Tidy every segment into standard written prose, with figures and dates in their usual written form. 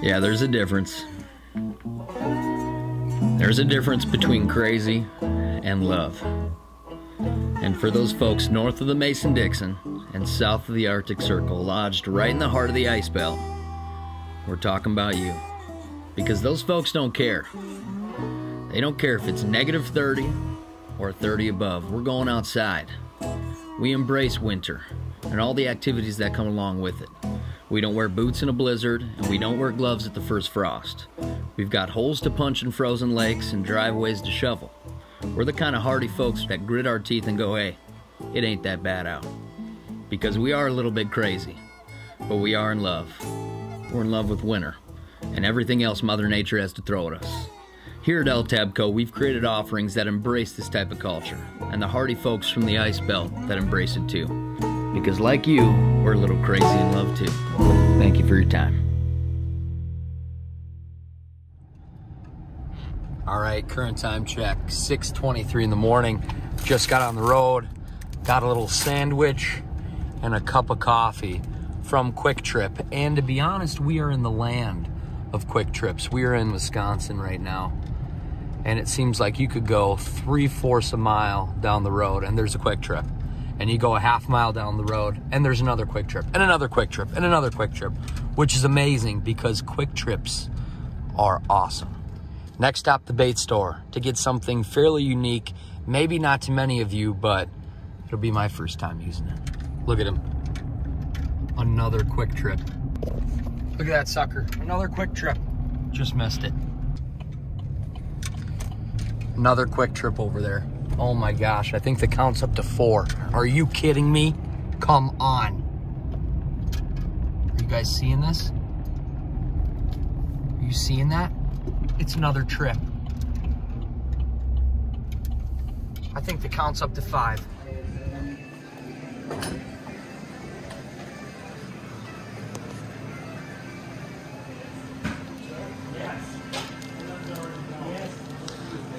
Yeah, there's a difference. There's a difference between crazy and love. And for those folks north of the Mason-Dixon and south of the Arctic Circle, lodged right in the heart of the ice belt, we're talking about you. Because those folks don't care. They don't care if it's negative 30 or 30 above. We're going outside. We embrace winter and all the activities that come along with it. We don't wear boots in a blizzard, and we don't wear gloves at the first frost. We've got holes to punch in frozen lakes and driveways to shovel. We're the kind of hardy folks that grit our teeth and go, hey, it ain't that bad out. Because we are a little bit crazy, but we are in love. We're in love with winter and everything else Mother Nature has to throw at us. Here at LTAB Co, we've created offerings that embrace this type of culture, and the hardy folks from the ice belt that embrace it too. Because like you, we're a little crazy in love too. Thank you for your time. All right, current time check, 6:23 in the morning. Just got on the road, got a little sandwich and a cup of coffee from Quick Trip. And to be honest, we are in the land of Quick Trips. We are in Wisconsin right now. And it seems like you could go 3/4 a mile down the road and there's a Quick Trip. And you go a half mile down the road and there's another Quick Trip and another Quick Trip and another Quick Trip, which is amazing because Quick Trips are awesome. Next stop, the bait store, to get something fairly unique. Maybe not to many of you, but it'll be my first time using it. Look at him. Another Quick Trip. Look at that sucker. Another Quick Trip. Just missed it. Another Quick Trip over there. Oh my gosh, I think the count's up to 4. Are you kidding me? Come on. Are you guys seeing this? Are you seeing that? It's another trip. I think the count's up to 5.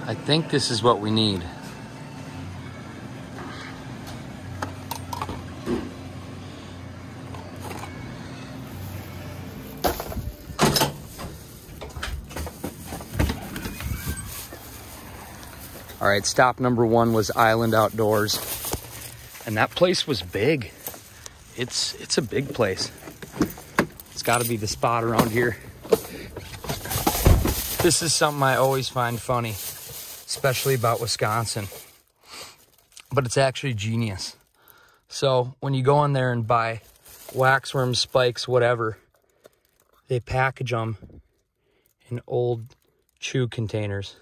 I think this is what we need. All right, stop number 1 was Island Outdoors. And that place was big. It's a big place. It's gotta be the spot around here. This is something I always find funny, especially about Wisconsin. But it's actually genius. So when you go in there and buy waxworms, spikes, whatever, they package them in old chew containers,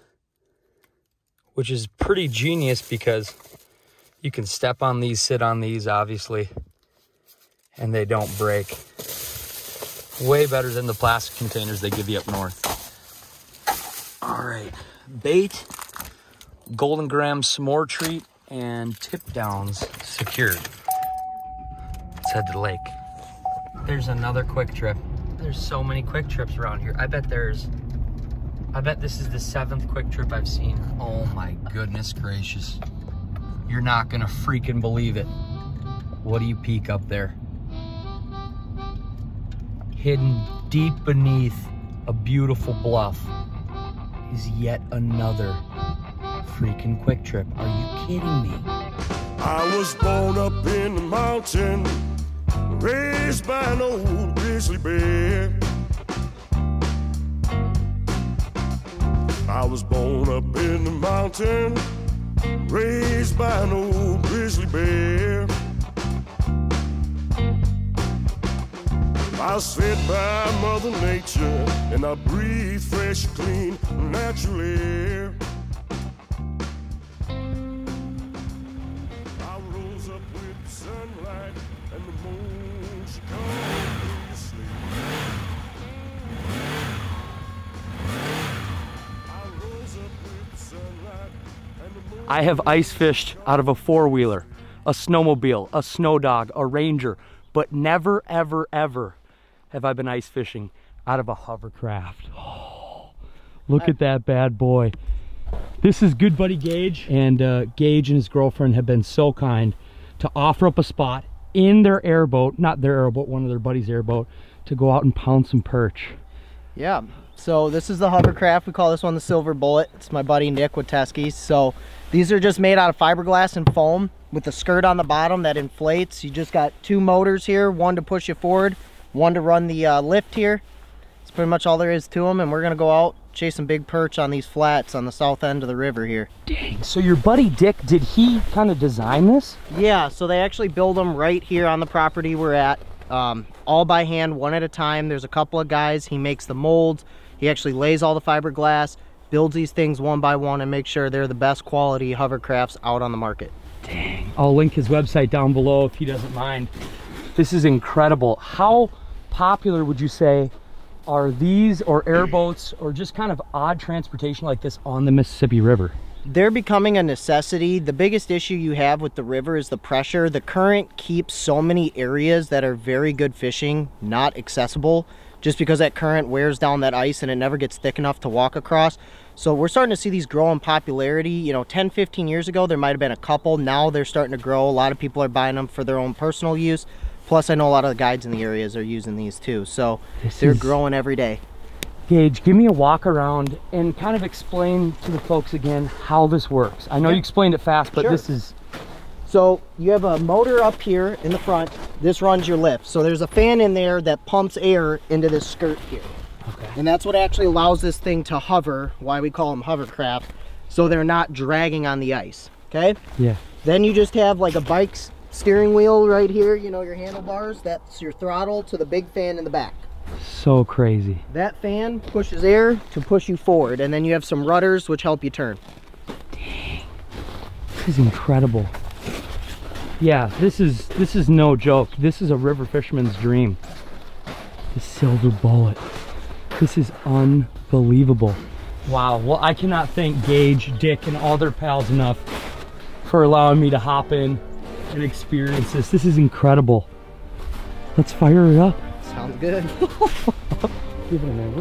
which is pretty genius because you can step on these, sit on these, obviously, and they don't break. Way better than the plastic containers they give you up north. All right, bait, golden graham s'more treat, and tip downs secured. Let's head to the lake. There's another Quick Trip. There's so many Quick Trips around here. I bet this is the 7th Quick Trip I've seen. Oh my goodness gracious. You're not gonna freaking believe it. What do you peek up there? Hidden deep beneath a beautiful bluff is yet another freaking Quick Trip. Are you kidding me? I was born up in the mountain, raised by an old grizzly bear. I was born up in the mountain, raised by an old grizzly bear. I was fed by Mother Nature, and I breathe fresh, clean, natural air. I rose up with the sunlight and the moon, she called me to sleep. I rose up with the sunlight and the moon. I have ice fished out of a 4-wheeler, a snowmobile, a snow dog, a Ranger, but never, ever, ever have I been ice fishing out of a hovercraft. Oh, look at that bad boy. This is good buddy Gage, and Gage and his girlfriend have been so kind to offer up a spot in their airboat, not their airboat, one of their buddies' airboat, to go out and pound some perch. Yeah, so this is the hovercraft. We call this one the Silver Bullet. It's my buddy Nick with Teskey's. So these are just made out of fiberglass and foam with a skirt on the bottom that inflates. You just got 2 motors here, one to push you forward, one to run the lift here. That's pretty much all there is to them, and we're gonna go out chase some big perch on these flats on the south end of the river here. Dang, so your buddy Dick, did he kind of design this? Yeah, so they actually build them right here on the property we're at, all by hand, one at a time. There's a couple of guys, he makes the molds, he actually lays all the fiberglass, builds these things one by one, and makes sure they're the best quality hovercrafts out on the market. Dang, I'll link his website down below if he doesn't mind. This is incredible. How popular would you say are these, or airboats, or just kind of odd transportation like this on the Mississippi River? They're becoming a necessity. The biggest issue you have with the river is the pressure. The current keeps so many areas that are very good fishing not accessible, just because that current wears down that ice and it never gets thick enough to walk across. So we're starting to see these grow in popularity. You know, 10, 15 years ago, there might have been a couple. Now they're starting to grow. A lot of people are buying them for their own personal use. Plus, I know a lot of the guides in the areas are using these too. So they're growing every day. Gage, give me a walk around and kind of explain to the folks again how this works. I know you explained it fast, but this is... So you have a motor up here in the front. This runs your lift. So there's a fan in there that pumps air into this skirt here. Okay. And that's what actually allows this thing to hover, why we call them hovercraft, so they're not dragging on the ice, okay? Yeah. Then you just have like a bike's steering wheel right here, you know, your handlebars, that's your throttle to the big fan in the back. So crazy. That fan pushes air to push you forward, and then you have some rudders which help you turn. Dang, this is incredible. Yeah, this is no joke. This is a river fisherman's dream. The Silver Bullet. This is unbelievable. Wow, well, I cannot thank Gage, Dick, and all their pals enough for allowing me to hop in and experience this. This is incredible. Let's fire it up. Sounds good. Give it a minute.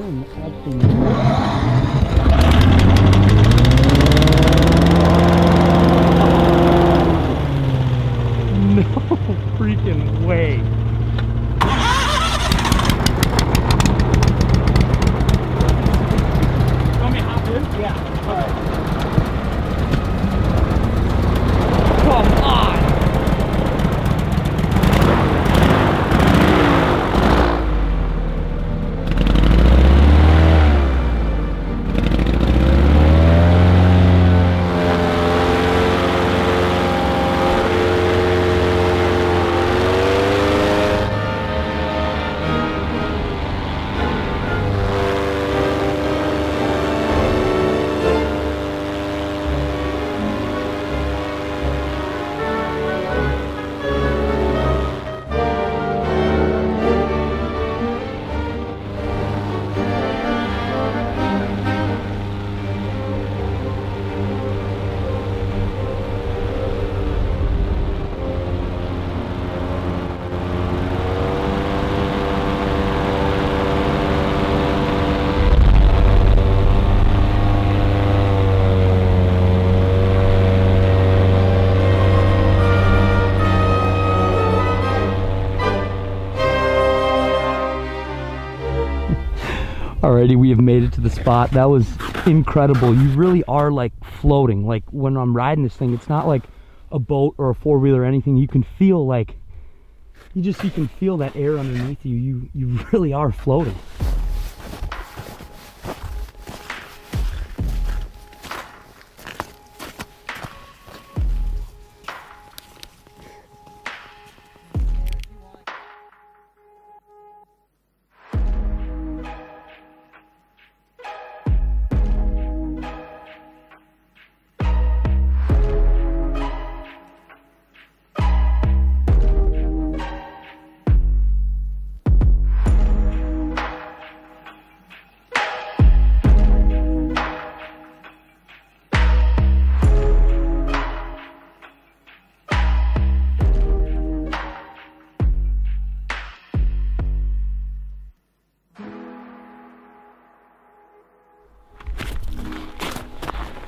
No freaking way. Want me to hop in? Yeah. All right. Come on. Alrighty, we have made it to the spot. That was incredible. You really are like floating. Like when I'm riding this thing, it's not like a boat or a four-wheeler or anything. You can feel like, you can feel that air underneath you. You really are floating.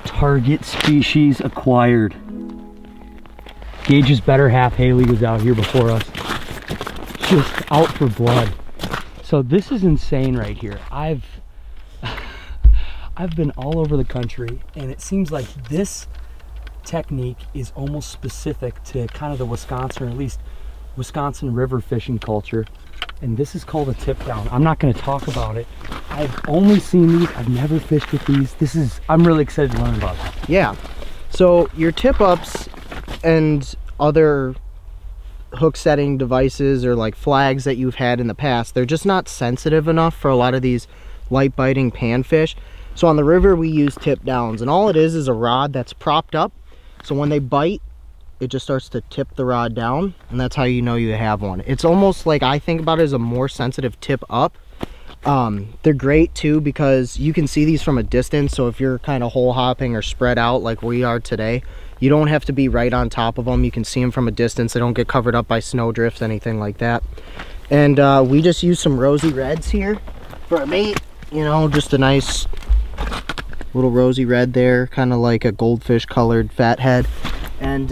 Target species acquired. Gage's better half, Hailey, was out here before us. Just out for blood. So this is insane right here. I've been all over the country, and it seems like this technique is almost specific to kind of the Wisconsin, or at least Wisconsin river fishing culture. And this is called a tip down. I'm not going to talk about it. I've only seen these. I've never fished with these. I'm really excited to learn about it. Yeah. So your tip ups and other hook setting devices or like flags that you've had in the past, they're just not sensitive enough for a lot of these light biting panfish. So on the river we use tip downs, and all it is a rod that's propped up. So when they bite, it just starts to tip the rod down, and that's how you know you have one. It's almost like, I think about it as a more sensitive tip up. They're great too because you can see these from a distance. So if you're kind of hole hopping or spread out like we are today, you don't have to be right on top of them. You can see them from a distance. They don't get covered up by snow drifts, anything like that. And we just use some rosy reds here for a bait. You know, just a nice little rosy red there, kind of like a goldfish colored fathead. And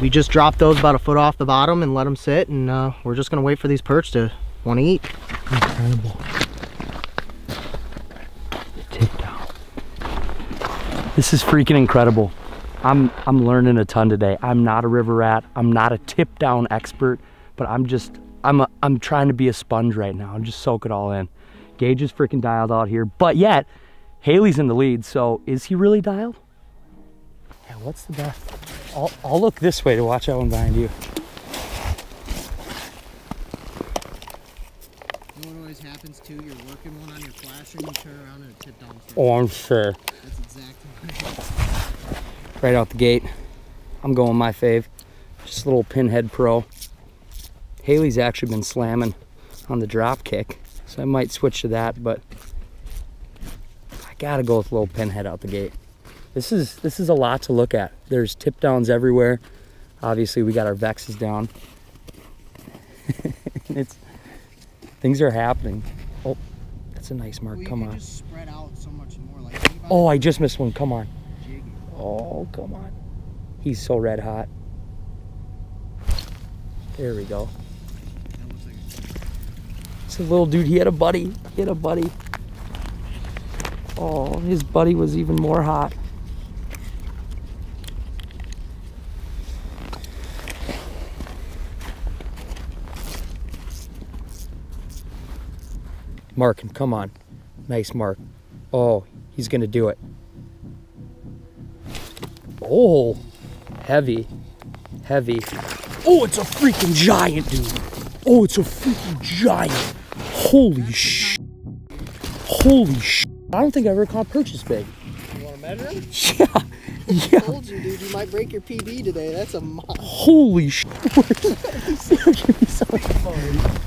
we just drop those about a foot off the bottom and let them sit, and we're just gonna wait for these perch to want to eat. Incredible. Tip down. This is freaking incredible. I'm learning a ton today. I'm not a river rat. I'm not a tip down expert, but I'm trying to be a sponge right now. I'm just soak it all in. Gage is freaking dialed out here, but yet Hailey's in the lead. So is he really dialed? Yeah, what's the best? I'll look this way to watch that one behind you. You know what always happens too? You're working one on your flasher and you turn around and a tip down. Oh, I'm sure. That's exactly what it is. Right out the gate, I'm going my fave. Just a little pinhead pro. Hailey's actually been slamming on the drop kick, so I might switch to that, but I gotta go with a little pinhead out the gate. This is a lot to look at. There's tip downs everywhere. Obviously we got our Vexes down. Things are happening. Oh, that's a nice mark. Come on. Just spread out so much more. Like, oh, I just missed one. Come on. Jiggy. Oh, come on. He's so red hot. There we go. That looks like It's a little dude. He had a buddy. Oh, his buddy was even more hot. Mark him, come on. Nice mark. Oh, he's gonna do it. Oh, heavy. Oh, it's a freaking giant, dude. Oh, it's a freaking giant. Holy sh! I don't think I ever caught perch this big. You want to measure him? Yeah. I told you, dude, you might break your PB today. That's a monster. Holy sh!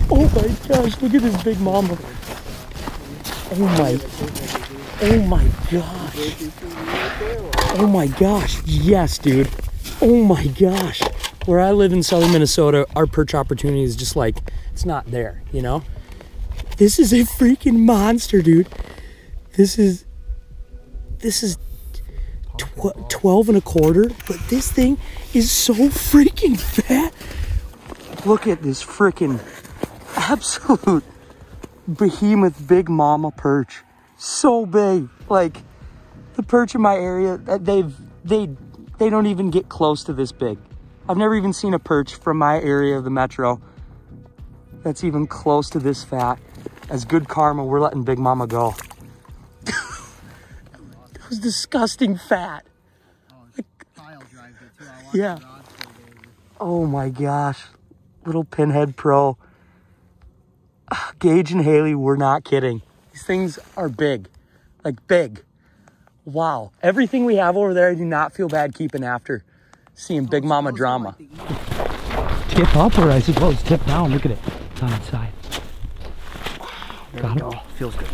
Oh my gosh, look at this big mama. Oh my gosh, yes, dude. Oh my gosh. Where I live in southern Minnesota, our perch opportunity is just like, it's not there, you know? This is a freaking monster, dude. This is 12 and a quarter, but this thing is so freaking fat. Look at this freaking absolute behemoth big mama perch. So big. Like, the perch in my area, they don't even get close to this big. I've never even seen a perch from my area of the metro that's even close to this fat. As good karma, we're letting big mama go. That was disgusting fat. Like, Kyle drives it too. I watched yeah. the rods go over. Oh my gosh. Little pinhead pro. Gage and Hailey, we're not kidding. These things are big. Like, big. Wow. Everything we have over there, I do not feel bad keeping after seeing big mama drama. Tip up, or I suppose tip down. Look at it. It's on its side. Got it. Feels good.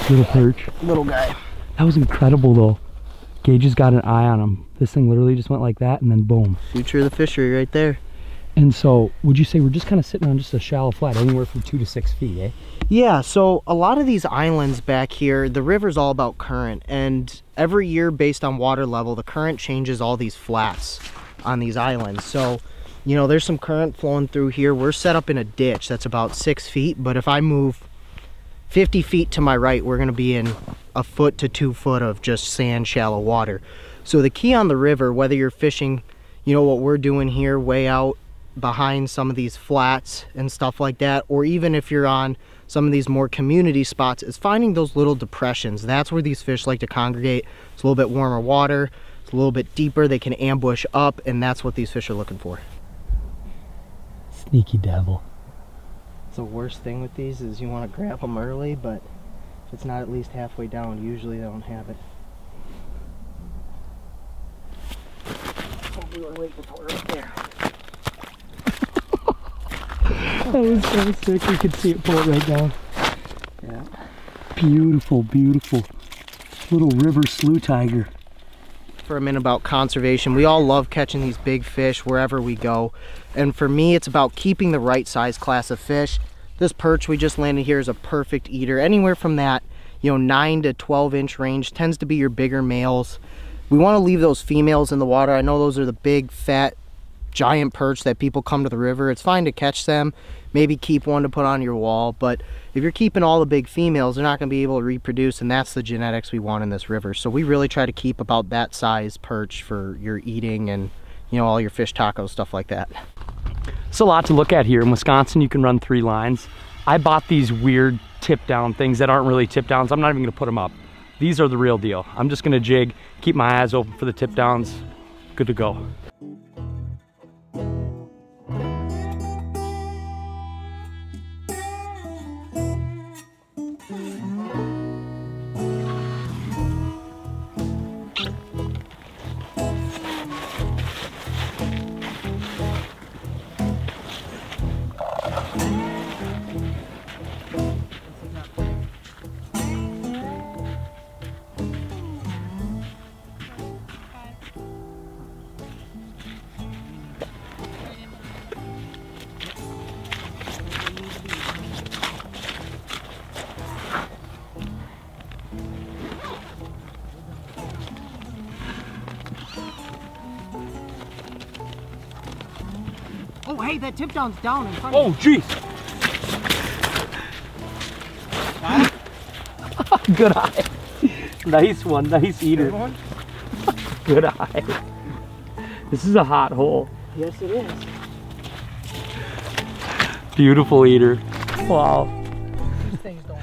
Little perch. Little guy. That was incredible though. Gage has got an eye on him. This thing literally just went like that and then boom. Future of the fishery right there. And so, would you say we're just kind of sitting on just a shallow flat, anywhere from 2 to 6 feet, eh? Yeah, so a lot of these islands back here, the river's all about current, and every year based on water level, the current changes all these flats on these islands. So, you know, there's some current flowing through here. We're set up in a ditch that's about 6 feet, but if I move 50 feet to my right, we're gonna be in 1 foot to 2 foot of just sand, shallow water. So the key on the river, whether you're fishing, you know, what we're doing here way out behind some of these flats and stuff like that, or even if you're on some of these more community spots, is finding those little depressions. That's where these fish like to congregate. It's a little bit warmer water, it's a little bit deeper, they can ambush up, and that's what these fish are looking for. Sneaky devil. The worst thing with these is you want to grab them early, but if it's not at least halfway down, usually they don't have it. Oh, we were waiting for it right there. That was so sick, you could see it pull it right down. Yeah. Beautiful, beautiful. Little river slew tiger. For a minute about conservation, we all love catching these big fish wherever we go, and for me it's about keeping the right size class of fish. This perch we just landed here is a perfect eater. Anywhere from that, you know, 9 to 12 inch range tends to be your bigger males. We want to leave those females in the water. I know those are the big fat giant perch that people come to the river. It's fine to catch them, maybe keep one to put on your wall, but if you're keeping all the big females, they're not going to be able to reproduce, and that's the genetics we want in this river. So we really try to keep about that size perch for your eating and, you know, all your fish tacos, stuff like that. It's a lot to look at here. In Wisconsin, you can run 3 lines. I bought these weird tip down things that aren't really tip downs. I'm not even going to put them up. These are the real deal. I'm just going to jig, keep my eyes open for the tip downs. Good to go. Oh, hey, that tip down's down in front of Oh, jeez. Good eye. Nice one, nice eater. Good one? Good eye. This is a hot hole. Yes, it is. Beautiful eater. Wow. These things don't.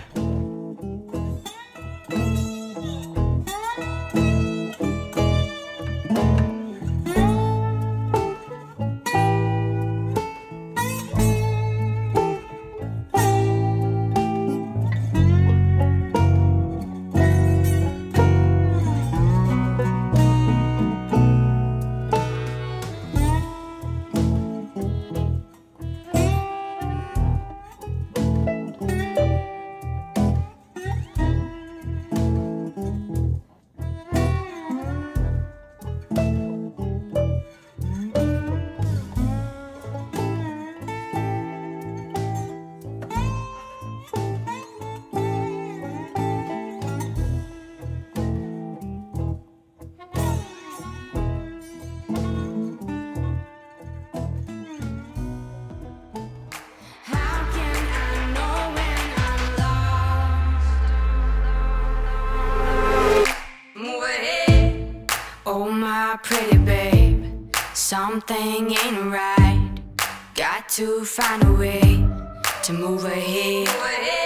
Pretty babe, something ain't right. Got to find a way to move ahead.